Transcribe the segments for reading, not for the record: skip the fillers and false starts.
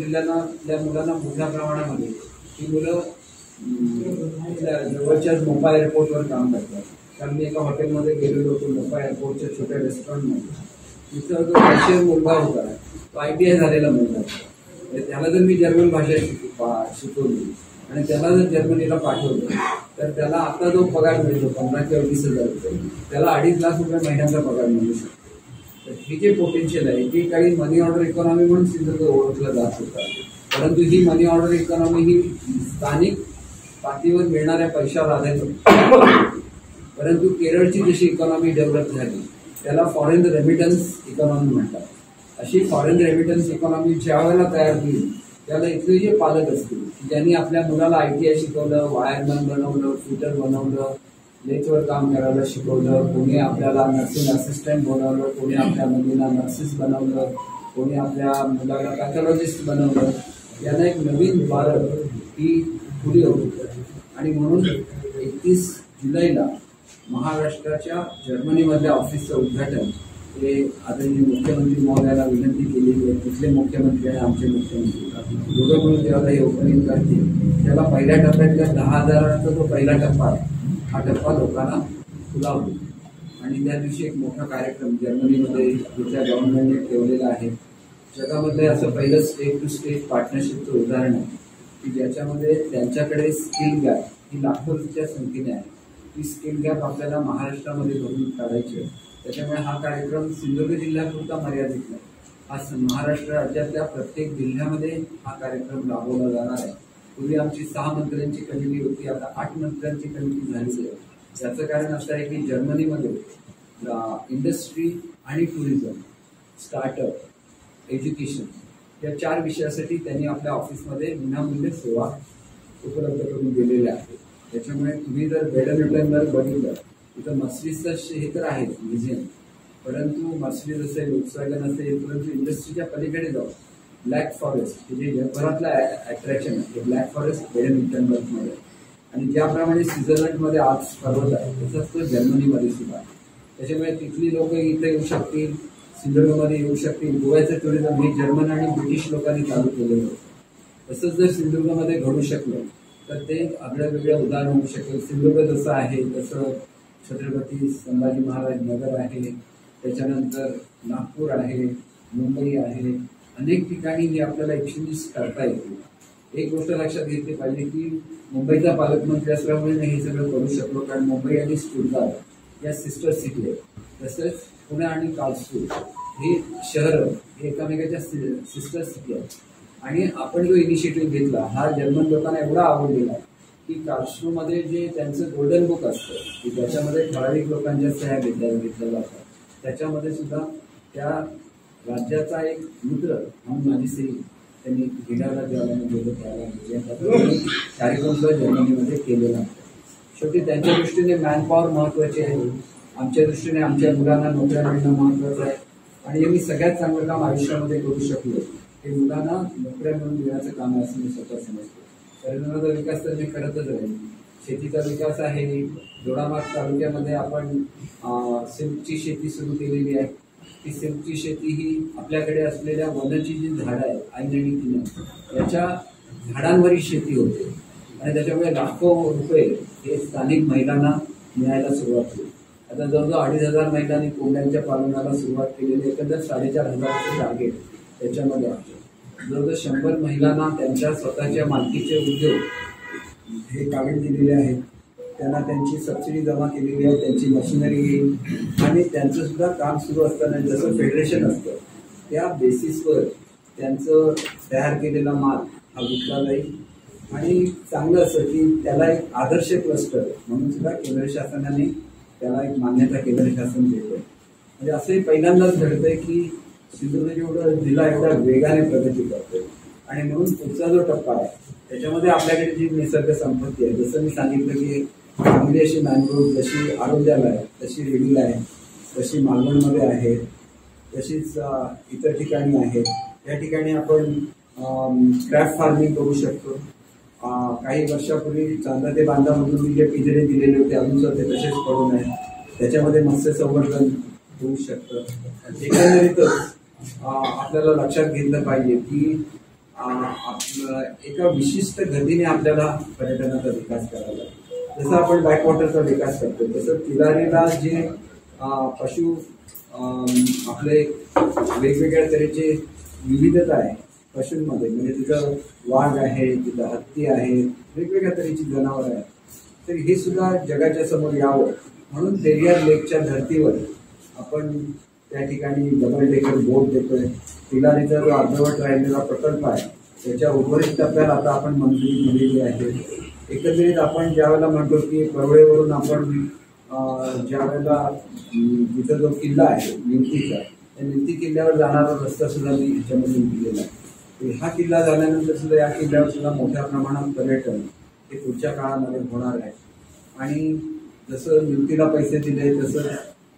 जिल्ह्यातल्या मुलांना मोठ्या प्रमाणामध्ये ही मुलं जवळच्याच मोपा एअरपोर्टवर काम करतात. कारण मी एका हॉटेलमध्ये गेलेलो होतो मोपा एअरपोर्टच्या छोट्या रेस्टॉरंटमध्ये. तिथं जो रशियन मुलगा होता तो ITI झालेला मुलगा. त्याला जर मी जर्मन भाषा शिकवली आणि त्याला जर जर्मनीला पाठवलं तर त्याला आता जो पगार मिळतो 15 किंवा 20,000 रुपये, त्याला 2.5 लाख रुपये महिन्याचा पगार मिळू शकतो. तर हे जे पोटेन्शियल आहे ते काही मनी ऑर्डर इकॉनॉमी म्हणून सिंधुदुर्ग ओळखलं जात होता. परंतु ही मनी ऑर्डर इकॉनॉमी ही स्थानिक पातळीवर मिळणाऱ्या पैशावर आधारित. परंतु केरळची जशी इकॉनॉमी डेव्हलप झाली त्याला फॉरेन रेमिटन्स इकॉनॉमी म्हणतात. अशी फॉरेन रेमिटन्स इकॉनॉमी ज्या वेळेला तयार होईल त्याला इथले जे पालक असतील ज्यांनी आपल्या मुलाला ITI शिकवलं, वायरमॅन बनवलं, फिटर बनवलं, लेथवर काम करायला शिकवलं, कोणी आपल्याला नर्सिंग असिस्टंट बनवलं, कोणी आपल्या मुलीला नर्सेस बनवलं, कोणी आपल्या मुलाला पॅथॉलॉजिस्ट बनवलं, यांना एक नवीन भारत ही पुढे होती. आणि म्हणून 31 जुलैला महाराष्ट्राच्या जर्मनीमधल्या ऑफिसचं उद्घाटन हे आदरणीय मुख्यमंत्री महोदयाला विनंती केलेली आहे. तिथले मुख्यमंत्री आणि आमचे मुख्यमंत्री दोघं मिळून जेव्हा हे ओपनिंग करतील त्याला पहिल्या टप्प्यातल्या 10,000चा जो पहिला टप्पा आहे हा टप्पा लोकांना खुला होईल. आणि त्या दिवशी एक मोठा कार्यक्रम जर्मनीमध्ये तिथल्या गव्हर्नमेंटने ठेवलेला आहे. जगामध्ये असं पहिलं स्टेट टू स्टेट पार्टनरशिपचं उदाहरण आहे की ज्याच्यामध्ये त्यांच्याकडे स्किल गॅप ही लाखोच्या संख्येने आहे. ती स्किल गॅप आपल्याला महाराष्ट्रामध्ये भरून काढायची आहे. त्याच्यामुळे हा कार्यक्रम सिंधुदुर्ग जिल्ह्यापुरता मर्यादित नाही. हा महाराष्ट्र राज्यातल्या प्रत्येक जिल्ह्यामध्ये हा कार्यक्रम राबवला जाणार आहे. पूर्वी आमची 6 मंत्र्यांची कमिटी होती, आता 8 मंत्र्यांची कमिटी झालेली आहे. याचं कारण असं आहे की जर्मनीमध्ये इंडस्ट्री आणि टुरिझम, स्टार्टअप, एज्युकेशन या 4 विषयासाठी त्यांनी आपल्या ऑफिसमध्ये विनामूल्य सेवा उपलब्ध करून दिलेल्या आहेत. त्याच्यामुळे तुम्ही जर बेडमिंटनवर बघितलं तिथं मर्सिडीजचं हे तर आहेच म्युझियम, परंतु मर्सिडीज असेल, व्होक्सवॅगन असेल, परंतु इंडस्ट्रीच्या पलीकडे जाऊ ब्लॅक फॉरेस्ट हे जे जगभरातलं अट्रॅक्शन आहे ते ब्लॅक फॉरेस्ट बेडमिंटनमध्ये. आणि ज्याप्रमाणे स्वित्झर्लंडमध्ये आल्प्स पर्वत आहे तसंच तो जर्मनीमध्ये सुद्धा. त्याच्यामुळे तिथली लोक इथे येऊ शकतील, सिंधुदुर्गमध्ये येऊ शकतील. गोव्याचं टुरिझम हे जर्मन आणि ब्रिटिश लोकांनी चालू केलेलं होतं. तसंच जर सिंधुदुर्गमध्ये घडू शकलं तर ते आगळ्या वेगळ्या उदाहरण होऊ शकेल. सिंधुदुर्ग जसं आहे तसं छत्रपती संभाजी महाराज नगर आहे, त्याच्यानंतर नागपूर आहे, मुंबई आहे, अनेक ठिकाणी हे आपल्याला एक्सचेंजेस करता येतील. एक गोष्ट लक्षात घेतली पाहिजे की मुंबईचा पालकमंत्री असल्यामुळे हे सगळं करू शकलो, कारण मुंबई आणि स्टुटगार्ट या सिस्टर सिटी आहेत. तसंच पुणे आणि कार्लसरूहे ही शहरं हे एकामेकाच्या सिस्टर सिटी आहेत. आणि आपण जो इनिशिएटिव्ह घेतला हा जर्मन लोकांना एवढा आवडलेला आहे की कार्लसरूमध्ये जे त्यांचं गोल्डन बुक असतं की त्याच्यामध्ये ठराविक लोकांच्या सह्या घेतल्या जातात, त्याच्यामध्ये सुद्धा त्या राज्याचा एक मित्र म्हणून माझी सही त्यांनी गिडाला ज्याला गेलो त्याला कार्यक्रम सुद्धा जर्मनीमध्ये केलेला आहे. शेवटी त्यांच्या दृष्टीने मॅनपॉवर महत्वाची आहे, आमच्या दृष्टीने आमच्या मुलांना नोकऱ्या मिळणं महत्वाचं आहे. आणि मी सगळ्यात चांगलं काम आयुष्यामध्ये करू शकलो हे मुलांना नोकऱ्या मिळवून देण्याचं काम आहे असं मी स्वतः समजतो. पर्यटनाचा विकास तर मी करतच राहील. शेतीचा विकास आहे. दोडामार्ग तालुक्यामध्ये आपण सिल्कची शेती सुरू केलेली आहे. ती सिल्कची शेती ही आपल्याकडे असलेल्या वनाची जी झाडं आहेत ऐन आणि तिनं याच्या झाडांवरील शेती होते आणि त्याच्यामुळे लाखो रुपये हे स्थानिक महिलांना मिळायला सुरुवात होईल. आता जवळजवळ 2,500 महिलांनी कोंबड्यांच्या पालनाला सुरुवात केलेली. एकंदर 4,500चे टार्गेट त्याच्यामध्ये आहे. जवळजवळ 100 महिलांना त्यांच्या स्वतःच्या मालकीचे उद्योग हे काढून दिलेले आहेत. त्यांना त्यांची सबसिडी जमा केलेली आहे, त्यांची मशिनरी येईल आणि त्यांचं सुद्धा काम सुरू असताना जसं फेडरेशन असतं त्या बेसिसवर त्यांचं तयार केलेला माल हा विकला जाईल. आणि चांगलं असं की त्याला एक आदर्श क्लस्टर म्हणून सुद्धा केंद्र शासनाने त्याला एक मान्यता केंद्र शासन देतंय. म्हणजे असंही पहिल्यांदाच घडतंय की सिंधुदुर्ग एवढं जिल्हा एवढ्या वेगाने प्रगती करतोय. आणि म्हणून पुढचा जो टप्पा आहे त्याच्यामध्ये आपल्याकडे जी निसर्ग संपत्ती आहे, जसं मी सांगितलं की चांगली अशी मॅनग्रोव्ह जशी आरोग्याला आहे तशी रेडीला आहे, तशी मालवणमध्ये आहे, तशीच इतर ठिकाणी आहेत. या ठिकाणी आपण क्रॅफ्ट फार्मिंग करू शकतो. काही वर्षापूर्वी चांदा ते बांधामधून जे पिंजरे दिलेले होते अजून सुद्धा ते तसेच पडून आहेत. त्याच्यामध्ये मत्स्य संवर्धन होऊ शकतं. एकंदरीतच आपल्याला लक्षात घेतलं पाहिजे की एका विशिष्ट गतीने आपल्याला पर्यटनाचा विकास करावा लागतो. जसं आपण बॅकवॉटरचा विकास करतो तसं तिलारीला जे पशु आपले वेगवेगळ्या तऱ्हेचे विविधता आहे पशूंमध्ये, म्हणजे तिथं वाघ आहे, तिथं हत्ती आहे, वेगवेगळ्या तऱ्हेची जनावरं आहेत. तर हे सुद्धा जगाच्या समोर यावं म्हणून पेरियार लेकच्या धर्तीवर आपण त्या ठिकाणी डबल डेकर बोट देतोय. तिलारीचा जो अर्धवट राहिलेला प्रकल्प आहे त्याच्या उर्वरित टप्प्यात आता आपण मंजुरी दिलेली आहे. एकंदरीत आपण ज्यावेळेला म्हणतो की परवडेवरून आपण ज्यावेळेला जिथं जो किल्ला आहे निमतीचा, त्या निमती किल्ल्यावर जाणारा रस्ता सुद्धा मी ह्याच्यामध्ये दिलेला आहे. हा किल्ला झाल्यानंतर सुद्धा या किल्ल्यावर सुद्धा मोठ्या प्रमाणात पर्यटन हे पुढच्या काळामध्ये होणार आहे. आणि जसं निमतीला पैसे दिले तसं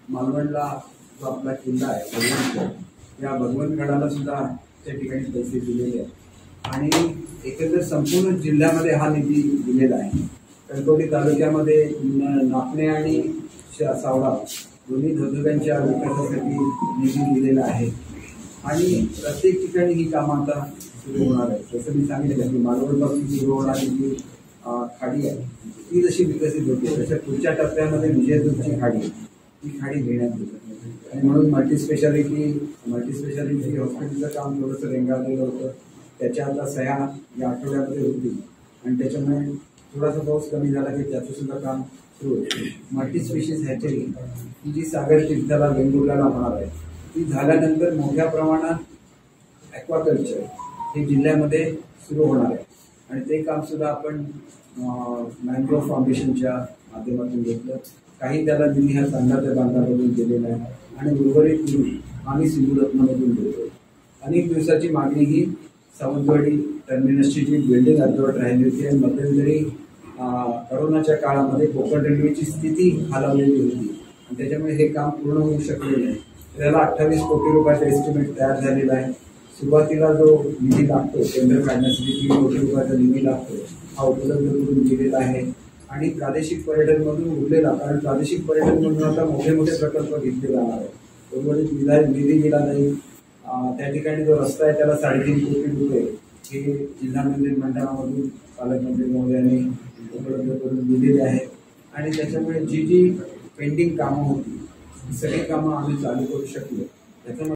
मालवणला जो आपला किल्ला आहे भगवंतगड, या भगवंतगडाला सुद्धा त्या ठिकाणी पैसे दिलेले आहेत. आणि एकंदर संपूर्ण जिल्ह्यामध्ये हा निधी दिलेला आहे. कणकवली तालुक्यामध्ये नापणे आणि सावडा दोन्ही धबधब्यांच्या विकासासाठी निधी दिलेला आहे. आणि प्रत्येक ठिकाणी ही कामं आता सुरू होणार आहे. जसं मी सांगितलं की मालवणपासून सुरू होणारी जी खाडी आहे ती जशी विकसित होते तशा पुढच्या टप्प्यामध्ये विजयदुर्गची खाडी ही खाडी घेण्यात येते. आणि म्हणून मल्टीस्पेशालिटी हॉस्पिटलचं काम थोडंसं रेंगाळलेलं होतं. त्याच्या आता सह्या या आठवड्यामध्ये होतील आणि त्याच्यामुळे थोडासा पाऊस कमी झाला की त्याचं सुद्धा काम सुरू होईल. मल्टीस्पेशीज हॅचरी ही जी सागर तीर्थाला वेंगुर्ल्याला होणार आहे ती झाल्यानंतर मोठ्या प्रमाणात ॲक्वाकल्चर हे जिल्ह्यामध्ये सुरू होणार आहे. आणि ते काम सुद्धा आपण मॅनग्रोव्ह फाउंडेशनच्या माध्यमातून घेतलं. काही त्याला निधी ह्या संघाच्या बांधामधून केलेला आहे आणि उर्वरित निधी आम्ही सिंधुरत्नामधून देतो. अनेक दिवसाची मागणी ही सावंतवाडी टर्मिनसची जी बिल्डिंग अर्धवट राहिली होती आणि मध्यंतरी करोनाच्या काळामध्ये कोकण रेल्वेची स्थिती खालावलेली होती आणि त्याच्यामुळे हे काम पूर्ण होऊ शकले नाही. त्याला 28 कोटी रुपयाचा एस्टिमेट तयार झालेला आहे. सुरुवातीला जो निधी लागतो टेंडर काढण्यासाठी 3 कोटी रुपयाचा निधी लागतो हा उपलब्ध करून दिलेला आहे. आणि प्रादेशिक पर्यटनमधून उरलेला, कारण प्रादेशिक पर्यटनमधून आता मोठे मोठे प्रकल्प घेतले जाणार आहेत. उर्वरित निधी दिला जाईल. त्या ठिकाणी जो रस्ता आहे त्याला 3.5 कोटी रुपये हे जिल्हा मंदिर मंडळामधून पालकमंत्री महोदयांनी उपलब्ध करून दिलेले आहेत. आणि त्याच्यामुळे जी पेंडिंग कामं होती सगळी कामं आम्ही चालू करू शकलो. त्याच्यामुळे